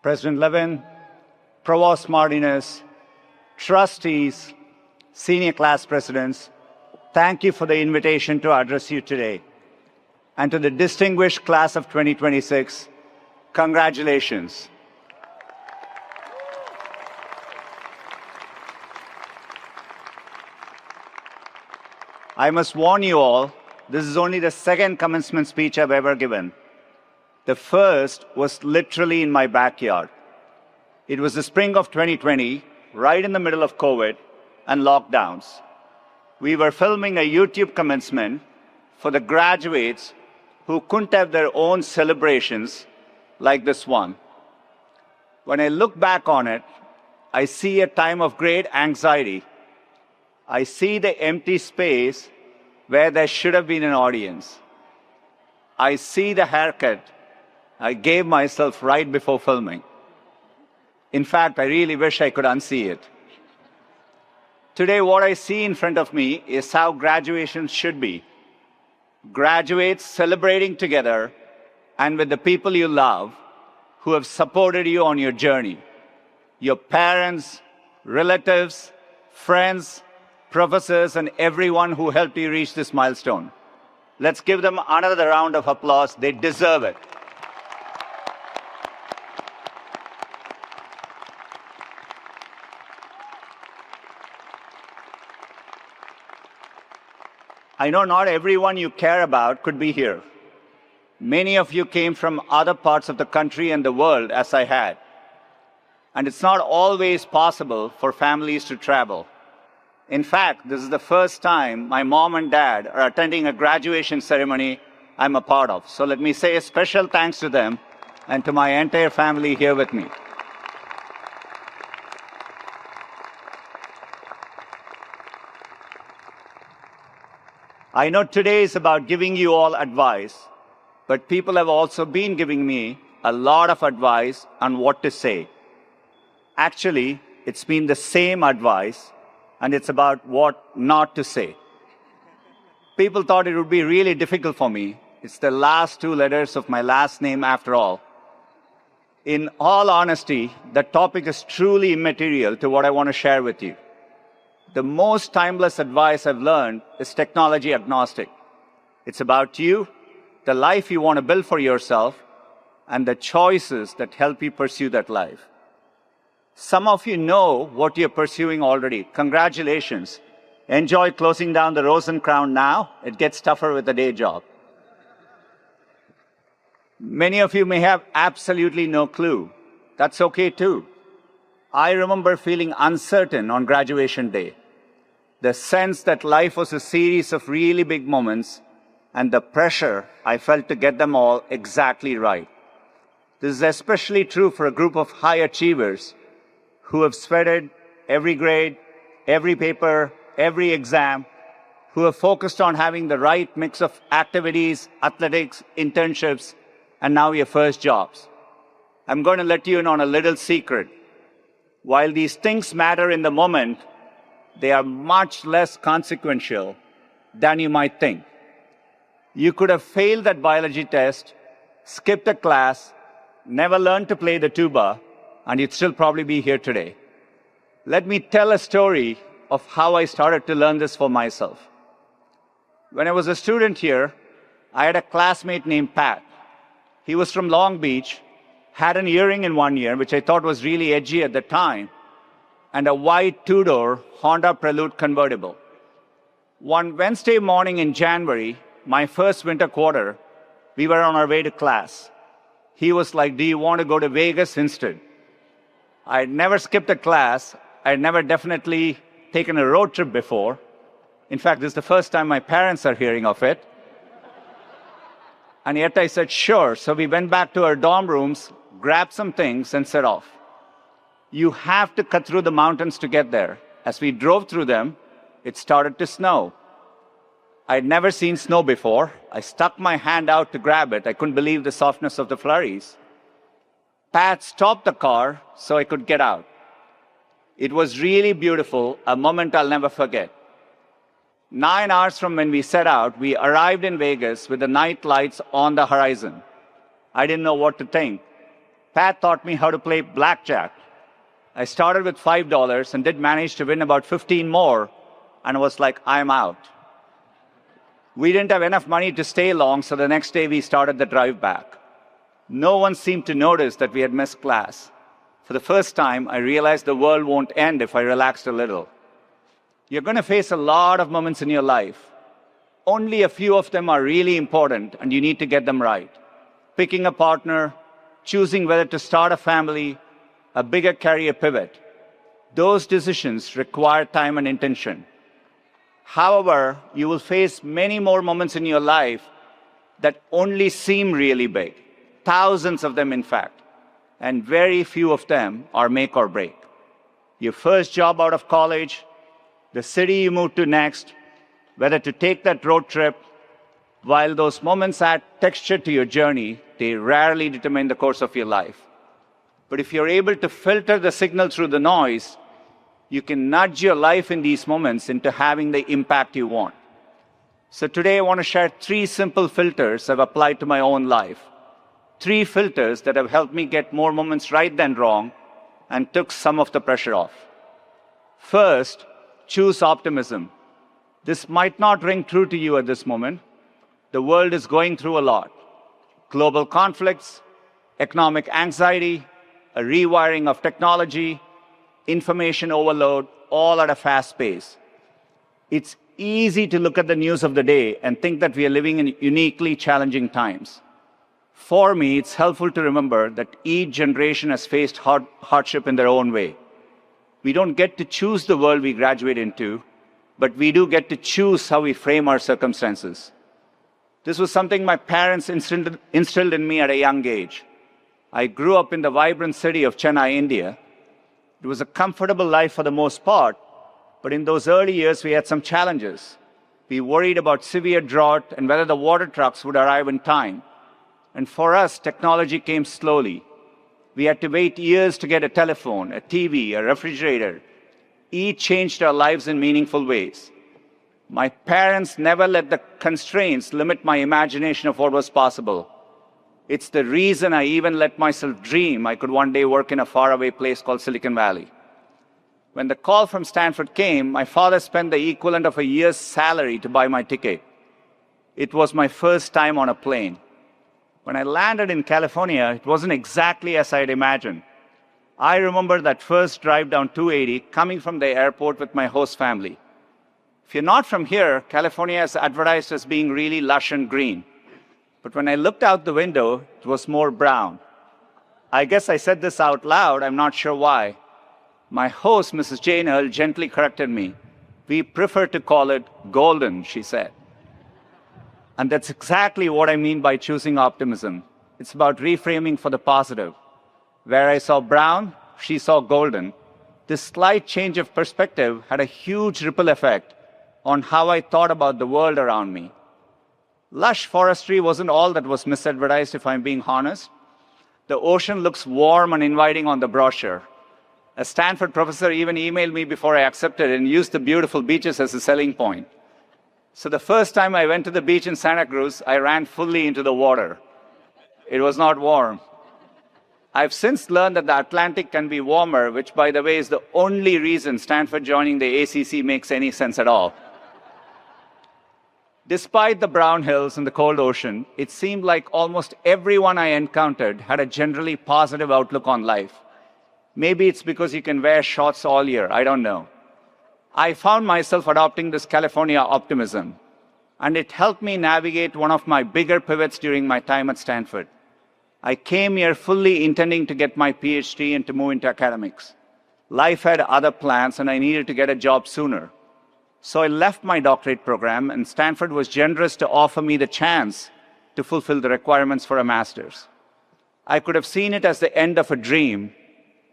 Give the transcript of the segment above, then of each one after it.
President Levin, Provost Martinez, trustees, senior class presidents, thank you for the invitation to address you today. And to the distinguished class of 2026, congratulations. I must warn you all, this is only the second commencement speech I've ever given. The first was literally in my backyard. It was the spring of 2020, right in the middle of COVID and lockdowns. We were filming a YouTube commencement for the graduates who couldn't have their own celebrations like this one. When I look back on it, I see a time of great anxiety. I see the empty space where there should have been an audience. I see the haircut I gave myself right before filming. In fact, I really wish I could unsee it. Today, what I see in front of me is how graduation should be. Graduates celebrating together and with the people you love who have supported you on your journey. Your parents, relatives, friends, professors, and everyone who helped you reach this milestone. Let's give them another round of applause. They deserve it. I know not everyone you care about could be here. Many of you came from other parts of the country and the world, as I had. And it's not always possible for families to travel. In fact, this is the first time my mom and dad are attending a graduation ceremony I'm a part of. So let me say a special thanks to them and to my entire family here with me. I know today is about giving you all advice, but people have also been giving me a lot of advice on what to say. Actually, it's been the same advice, and it's about what not to say. People thought it would be really difficult for me. It's the last two letters of my last name after all. In all honesty, the topic is truly immaterial to what I want to share with you. The most timeless advice I've learned is technology agnostic. It's about you, the life you want to build for yourself, and the choices that help you pursue that life. Some of you know what you're pursuing already. Congratulations. Enjoy closing down the Rose and Crown now. It gets tougher with a day job. Many of you may have absolutely no clue. That's okay too. I remember feeling uncertain on graduation day. The sense that life was a series of really big moments and the pressure I felt to get them all exactly right. This is especially true for a group of high achievers who have sweated every grade, every paper, every exam, who have focused on having the right mix of activities, athletics, internships, and now your first jobs. I'm going to let you in on a little secret. While these things matter in the moment, they are much less consequential than you might think. You could have failed that biology test, skipped a class, never learned to play the tuba, and you'd still probably be here today. Let me tell a story of how I started to learn this for myself. When I was a student here, I had a classmate named Pat. He was from Long Beach, had an earring in one ear, which I thought was really edgy at the time, and a white two-door Honda Prelude convertible. One Wednesday morning in January, my first winter quarter, we were on our way to class. He was like, "Do you want to go to Vegas instead?" I had never skipped a class. I had never definitely taken a road trip before. In fact, this is the first time my parents are hearing of it. And yet I said, sure. So we went back to our dorm rooms, grabbed some things, and set off. You have to cut through the mountains to get there. As we drove through them, it started to snow. I'd never seen snow before. I stuck my hand out to grab it. I couldn't believe the softness of the flurries. Pat stopped the car so I could get out. It was really beautiful, a moment I'll never forget. 9 hours from when we set out, we arrived in Vegas with the night lights on the horizon. I didn't know what to think. Pat taught me how to play blackjack. I started with $5 and did manage to win about 15 more, and was like, I'm out. We didn't have enough money to stay long, so the next day we started the drive back. No one seemed to notice that we had missed class. For the first time, I realized the world won't end if I relaxed a little. You're going to face a lot of moments in your life. Only a few of them are really important, and you need to get them right. Picking a partner, choosing whether to start a family, a bigger career pivot. Those decisions require time and intention. However, you will face many more moments in your life that only seem really big. Thousands of them, in fact. And very few of them are make or break. Your first job out of college, the city you move to next, whether to take that road trip. While those moments add texture to your journey, they rarely determine the course of your life. But if you're able to filter the signal through the noise, you can nudge your life in these moments into having the impact you want. So today I want to share 3 simple filters I've applied to my own life. 3 filters that have helped me get more moments right than wrong and took some of the pressure off. First, choose optimism. This might not ring true to you at this moment. The world is going through a lot. Global conflicts, economic anxiety, a rewiring of technology, information overload, all at a fast pace. It's easy to look at the news of the day and think that we are living in uniquely challenging times. For me, it's helpful to remember that each generation has faced hardship in their own way. We don't get to choose the world we graduate into, but we do get to choose how we frame our circumstances. This was something my parents instilled in me at a young age. I grew up in the vibrant city of Chennai, India. It was a comfortable life for the most part, but in those early years we had some challenges. We worried about severe drought and whether the water trucks would arrive in time. And for us, technology came slowly. We had to wait years to get a telephone, a TV, a refrigerator. Each changed our lives in meaningful ways. My parents never let the constraints limit my imagination of what was possible. It's the reason I even let myself dream I could one day work in a faraway place called Silicon Valley. When the call from Stanford came, my father spent the equivalent of a year's salary to buy my ticket. It was my first time on a plane. When I landed in California, it wasn't exactly as I'd imagined. I remember that first drive down 280 coming from the airport with my host family. If you're not from here, California is advertised as being really lush and green. But when I looked out the window, it was more brown. I guess I said this out loud, I'm not sure why. My host, Mrs. Jane Earl, gently corrected me. We prefer to call it golden, she said. And that's exactly what I mean by choosing optimism. It's about reframing for the positive. Where I saw brown, she saw golden. This slight change of perspective had a huge ripple effect on how I thought about the world around me. Lush forestry wasn't all that was misadvertised, if I'm being honest. The ocean looks warm and inviting on the brochure. A Stanford professor even emailed me before I accepted and used the beautiful beaches as a selling point. So the first time I went to the beach in Santa Cruz, I ran fully into the water. It was not warm. I've since learned that the Atlantic can be warmer, which, by the way, is the only reason Stanford joining the ACC makes any sense at all. Despite the brown hills and the cold ocean, it seemed like almost everyone I encountered had a generally positive outlook on life. Maybe it's because you can wear shorts all year, I don't know. I found myself adopting this California optimism, and it helped me navigate one of my bigger pivots during my time at Stanford. I came here fully intending to get my PhD and to move into academics. Life had other plans, and I needed to get a job sooner. So I left my doctorate program, and Stanford was generous to offer me the chance to fulfill the requirements for a master's. I could have seen it as the end of a dream,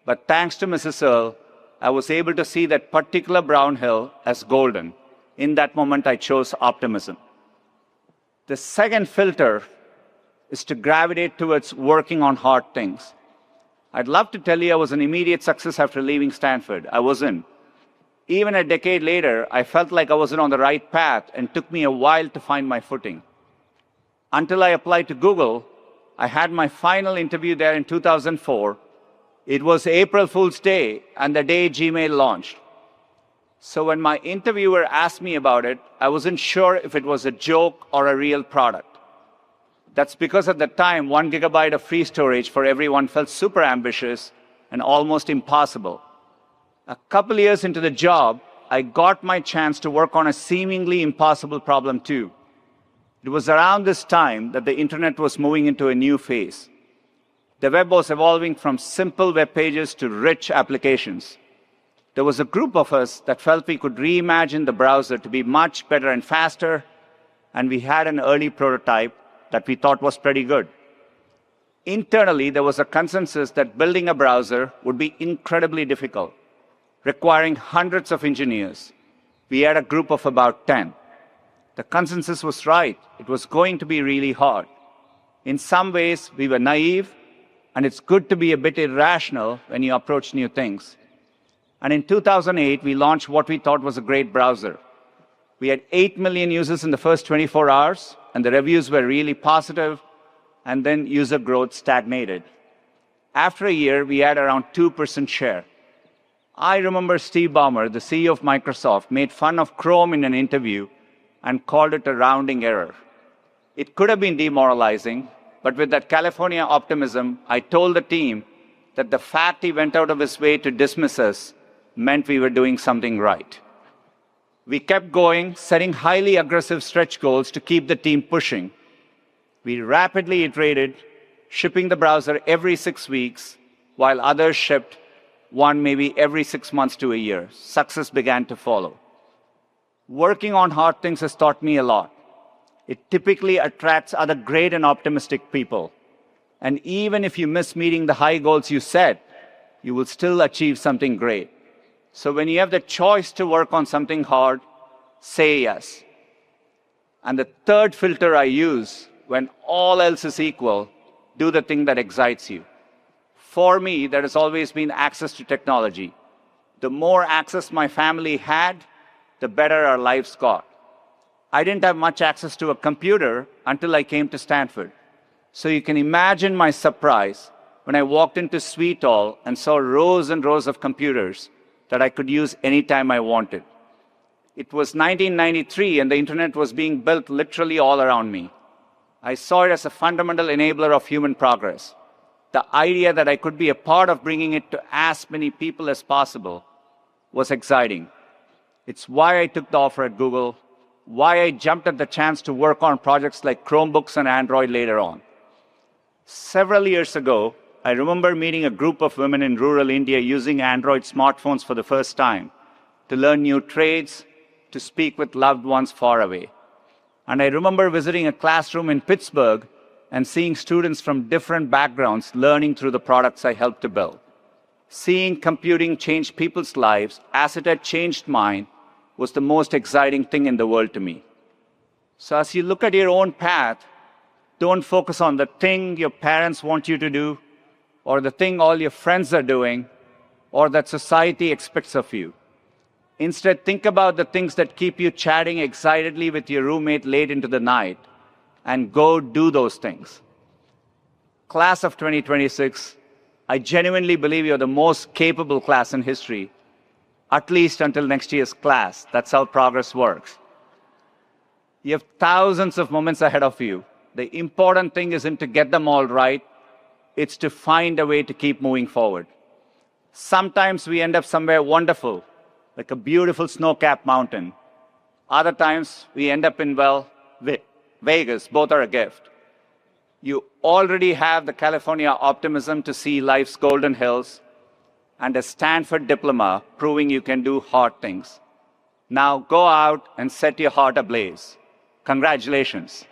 but thanks to Mrs. Earl, I was able to see that particular brown hill as golden. In that moment, I chose optimism. The second filter is to gravitate towards working on hard things. I'd love to tell you I was an immediate success after leaving Stanford. I wasn't. Even a decade later, I felt like I wasn't on the right path and took me a while to find my footing. Until I applied to Google, I had my final interview there in 2004. It was April Fool's Day and the day Gmail launched. So when my interviewer asked me about it, I wasn't sure if it was a joke or a real product. That's because at the time, 1 gigabyte of free storage for everyone felt super ambitious and almost impossible. A couple years into the job, I got my chance to work on a seemingly impossible problem too. It was around this time that the internet was moving into a new phase. The web was evolving from simple web pages to rich applications. There was a group of us that felt we could reimagine the browser to be much better and faster, and we had an early prototype that we thought was pretty good. Internally, there was a consensus that building a browser would be incredibly difficult, requiring hundreds of engineers. We had a group of about 10. The consensus was right. It was going to be really hard. In some ways, we were naive, and it's good to be a bit irrational when you approach new things. And in 2008, we launched what we thought was a great browser. We had 8 million users in the first 24 hours, and the reviews were really positive, and then user growth stagnated. After a year, we had around 2% share. I remember Steve Ballmer, the CEO of Microsoft, made fun of Chrome in an interview and called it a rounding error. It could have been demoralizing, but with that California optimism, I told the team that the fact he went out of his way to dismiss us meant we were doing something right. We kept going, setting highly aggressive stretch goals to keep the team pushing. We rapidly iterated, shipping the browser every 6 weeks, while others shipped one maybe every 6 months to a year. Success began to follow. Working on hard things has taught me a lot. It typically attracts other great and optimistic people. And even if you miss meeting the high goals you set, you will still achieve something great. So when you have the choice to work on something hard, say yes. And the third filter I use, when all else is equal, do the thing that excites you. For me, there has always been access to technology. The more access my family had, the better our lives got. I didn't have much access to a computer until I came to Stanford. So you can imagine my surprise when I walked into Sweet Hall and saw rows and rows of computers that I could use anytime I wanted. It was 1993 and the internet was being built literally all around me. I saw it as a fundamental enabler of human progress. The idea that I could be a part of bringing it to as many people as possible was exciting. It's why I took the offer at Google, why I jumped at the chance to work on projects like Chromebooks and Android later on. Several years ago, I remember meeting a group of women in rural India using Android smartphones for the first time to learn new trades, to speak with loved ones far away. And I remember visiting a classroom in Pittsburgh and seeing students from different backgrounds learning through the products I helped to build. Seeing computing change people's lives as it had changed mine was the most exciting thing in the world to me. So as you look at your own path, don't focus on the thing your parents want you to do, or the thing all your friends are doing, or that society expects of you. Instead, think about the things that keep you chatting excitedly with your roommate late into the night, and go do those things. Class of 2026, I genuinely believe you're the most capable class in history, at least until next year's class. That's how progress works. You have thousands of moments ahead of you. The important thing isn't to get them all right, it's to find a way to keep moving forward. Sometimes we end up somewhere wonderful, like a beautiful snow-capped mountain. Other times we end up in, well, Vegas. Both are a gift. You already have the California optimism to see life's golden hills and a Stanford diploma proving you can do hard things. Now go out and set your heart ablaze. Congratulations.